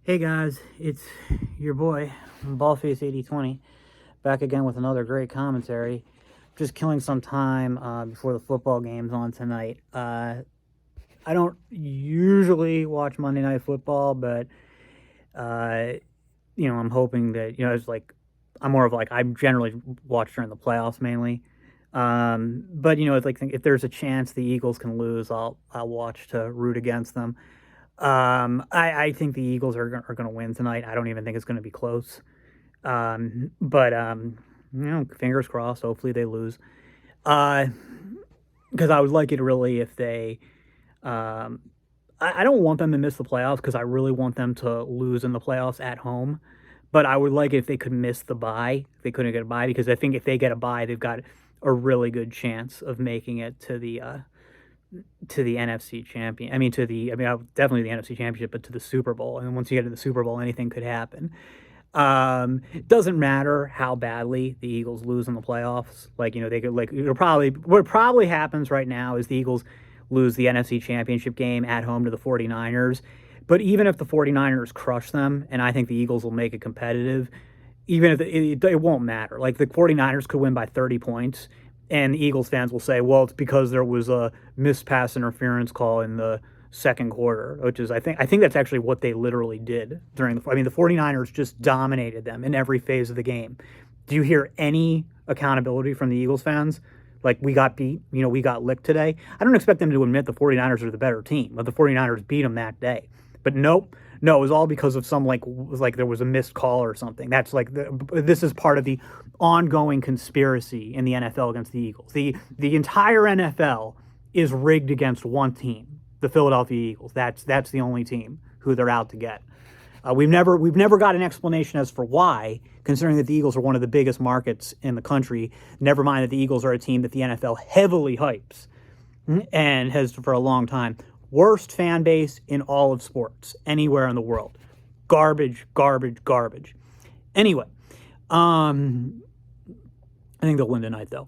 Hey guys, it's your boy, Ballface8020, back again with another great commentary. Just killing some time before the football game's on tonight. I don't usually watch Monday Night Football, but, I'm hoping that, it's like, I'm more of like, I generally watch during the playoffs mainly. But, it's like, if there's a chance the Eagles can lose, I'll watch to root against them. I think the Eagles are going to win tonight. I don't even think it's going to be close. But fingers crossed. Hopefully they lose. Because I would like it really if they. I don't want them to miss the playoffs because I really want them to lose in the playoffs at home. But I would like it if they could miss the bye. If they couldn't get a bye, because I think if they get a bye, they've got a really good chance of making it to the NFC champion. Definitely the NFC championship, but to the Super Bowl. And once you get to the Super Bowl, anything could happen. It doesn't matter how badly the Eagles lose in the playoffs. They could what probably happens right now is the Eagles lose the NFC championship game at home to the 49ers. But even if the 49ers crush them, and I think the Eagles will make it competitive, even if it won't matter. Like the 49ers could win by 30 points. And the Eagles fans will say, well, it's because there was a missed pass interference call in the second quarter, which is, I think that's actually what they literally did during the 49ers just dominated them in every phase of the game. Do you hear any accountability from the Eagles fans? Like, we got beat, we got licked today. I don't expect them to admit the 49ers are the better team, but the 49ers beat them that day. But nope. No, it was all because of some there was a missed call or something. That's this is part of the ongoing conspiracy in the NFL against the Eagles. The entire NFL is rigged against one team, the Philadelphia Eagles. That's the only team who they're out to get. We've never got an explanation as for why, considering that the Eagles are one of the biggest markets in the country. Never mind that the Eagles are a team that the NFL heavily hypes and has for a long time. Worst fan base in all of sports, anywhere in the world. Garbage, garbage, garbage. Anyway, I think they'll win tonight, though.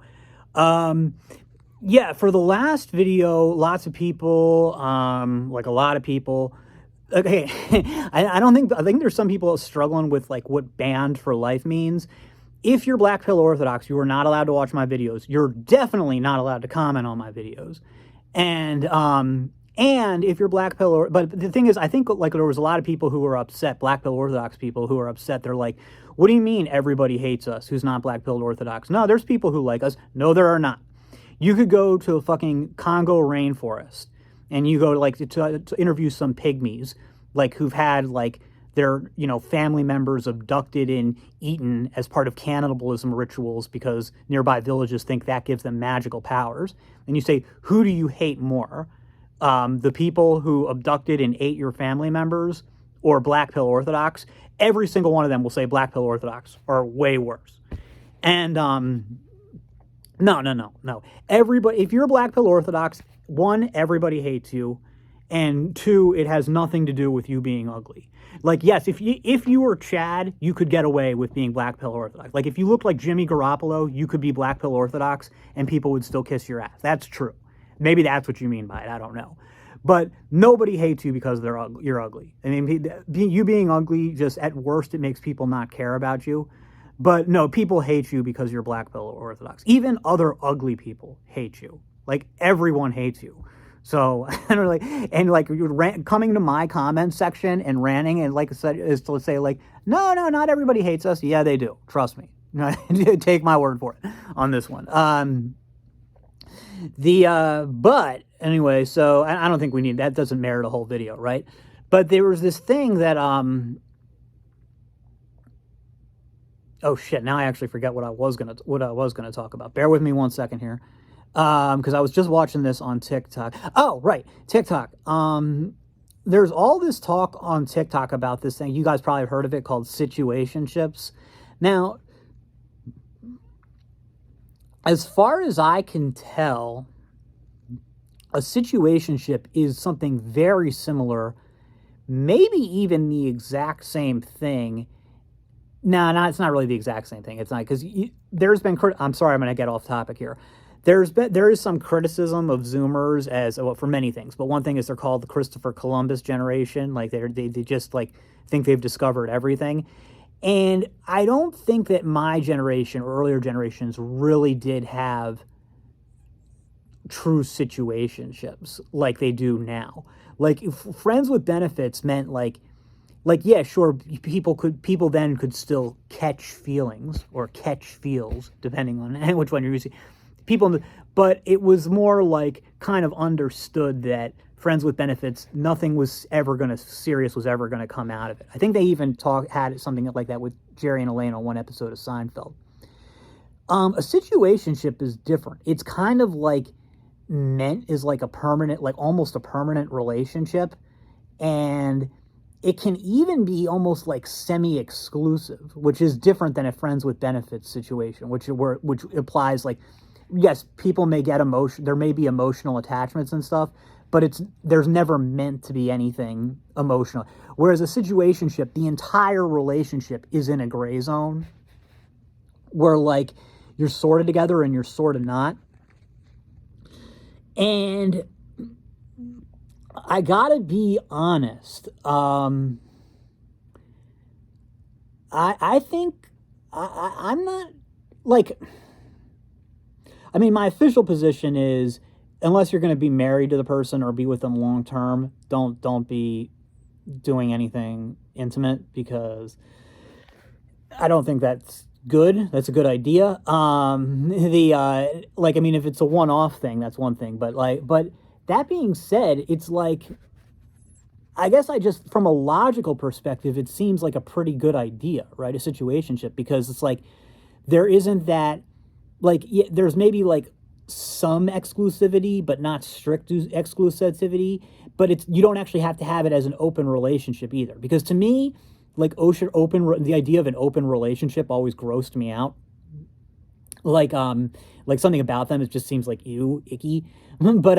For the last video, lots of people, a lot of people. Okay, I think there's some people struggling with what banned for life means. If you're Black Pill Orthodox, you are not allowed to watch my videos. You're definitely not allowed to comment on my videos. And if you're Black Pill, but the thing is, I think there was a lot of people who were upset, Black Pill Orthodox people who were upset. They're like, what do you mean everybody hates us who's not Black Pill Orthodox? No, there's people who like us. No, there are not. You could go to a fucking Congo rainforest and you go to interview some pygmies, who've had their, family members abducted and eaten as part of cannibalism rituals because nearby villages think that gives them magical powers. And you say, who do you hate more? The people who abducted and ate your family members or Black Pill Orthodox? Every single one of them will say Black Pill Orthodox are way worse. And no. Everybody, if you're Black Pill Orthodox, one, everybody hates you, and two, it has nothing to do with you being ugly. Yes, if you were Chad, you could get away with being Black Pill Orthodox. If you looked like Jimmy Garoppolo, you could be Black Pill Orthodox, and people would still kiss your ass. That's true. Maybe that's what you mean by it. I don't know. But nobody hates you because you're ugly. I mean, you being ugly, just at worst, it makes people not care about you. But no, people hate you because you're Black Pill Orthodox. Even other ugly people hate you. Everyone hates you. So, you're coming to my comment section and ranting and is to say no, not everybody hates us. Yeah, they do. Trust me. Take my word for it on this one. But anyway, so I don't think we need that. Doesn't merit a whole video, right? But there was this thing that oh shit! Now I actually forget what I was gonna talk about. Bear with me 1 second here, because I was just watching this on TikTok. Oh right, TikTok. There's all this talk on TikTok about this thing. You guys probably have heard of it, called Situationships. Now, as far as I can tell, a situationship is something very similar, maybe even the exact same thing. No, it's not really the exact same thing. It's not, because there's been, I'm sorry, I'm going to get off topic here. there is some criticism of Zoomers as well, for many things, but one thing is they're called the Christopher Columbus generation. Like they just like think they've discovered everything. And I don't think that my generation or earlier generations really did have true situationships like they do now. Like friends with benefits meant like yeah, sure, people then could still catch feelings or catch feels depending on which one you're using. People, but it was more like kind of understood that friends with benefits, nothing was ever going to serious was ever going to come out of it. I think they even had something like that with Jerry and Elaine on one episode of Seinfeld. A situationship is different. It's kind of like meant is like a permanent, like almost a permanent relationship, and it can even be almost like semi-exclusive, which is different than a friends with benefits situation, which applies like, yes, people may get emotion, there may be emotional attachments and stuff, but there's never meant to be anything emotional. Whereas a situationship, the entire relationship is in a gray zone where like you're sort of together and you're sort of not. And I gotta be honest. I think I'm not like. I mean, my official position is, unless you're going to be married to the person or be with them long term, don't be doing anything intimate, because I don't think that's good. That's a good idea. Like, I mean, if it's a one-off thing, that's one thing. But that being said, it's like, I guess from a logical perspective, it seems like a pretty good idea, right? A situationship, because it's like, there isn't that, like, yeah, there's maybe like some exclusivity, but not strict exclusivity. But you don't actually have to have it as an open relationship either, because to me, like the idea of an open relationship always grossed me out. Like something about them, it just seems like ew, icky. But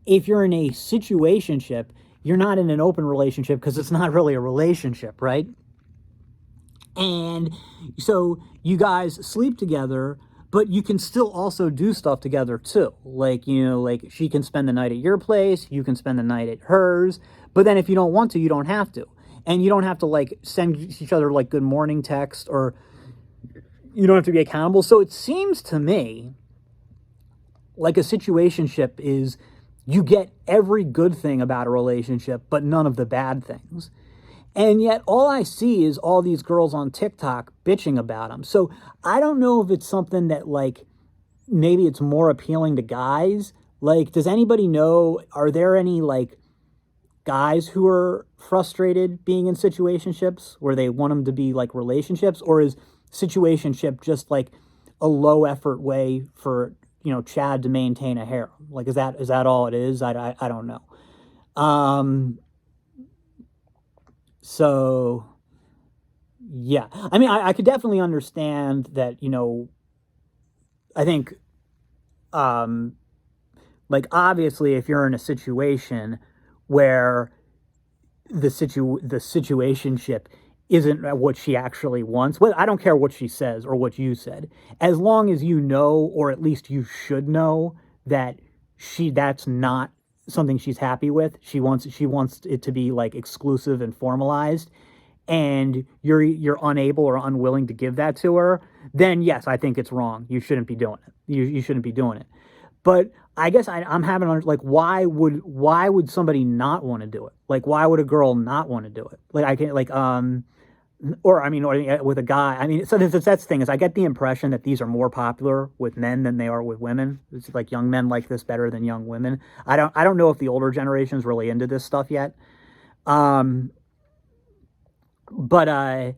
if you're in a situationship, you're not in an open relationship because it's not really a relationship, right? And so you guys sleep together, but you can still also do stuff together too. Like, like she can spend the night at your place, you can spend the night at hers. But then if you don't want to, you don't have to. And you don't have to like send each other like good morning text, or you don't have to be accountable. So it seems to me like a situationship is, you get every good thing about a relationship, but none of the bad things. And yet all I see is all these girls on TikTok bitching about them. So I don't know if it's something that like, maybe it's more appealing to guys. Like, does anybody know, are there any like guys who are frustrated being in situationships where they want them to be like relationships? Or is situationship just like a low effort way for, Chad to maintain a harem? Like, is that all it is? I don't know. So, yeah. I mean, I could definitely understand that, I think, like, obviously, if you're in a situation where the situationship isn't what she actually wants, well, I don't care what she says or what you said, as long as you know, or at least you should know, that that's not something she's happy with. She wants it to be like exclusive and formalized, and you're unable or unwilling to give that to her, then yes, I think it's wrong. You shouldn't be doing it. You shouldn't be doing it. But I guess I'm having like, why would somebody not want to do it? Like, why would a girl not want to do it? Like, I can like or I mean, with a guy. I mean, so that's the thing, is I get the impression that these are more popular with men than they are with women. It's like young men like this better than young women. I don't know if the older generation is really into this stuff yet. But I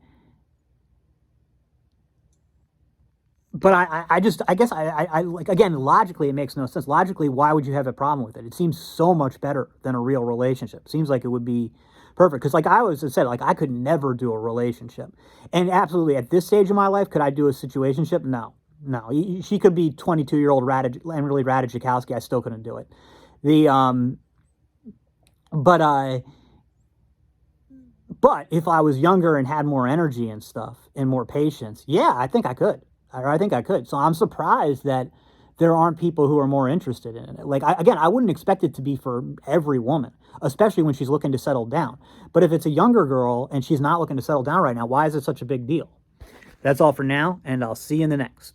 guess I like, again, logically, it makes no sense. Logically, why would you have a problem with it? It seems so much better than a real relationship. It seems like it would be perfect. Because like I always said, like, I could never do a relationship. And absolutely, at this stage of my life, could I do a situationship? No. She could be 22-year-old Emily Ratajkowski. I still couldn't do it. But if I was younger and had more energy and stuff and more patience, yeah, I think I could. or I think I could. So I'm surprised that there aren't people who are more interested in it. Like, again, I wouldn't expect it to be for every woman, especially when she's looking to settle down. But if it's a younger girl and she's not looking to settle down right now, why is it such a big deal? That's all for now, and I'll see you in the next.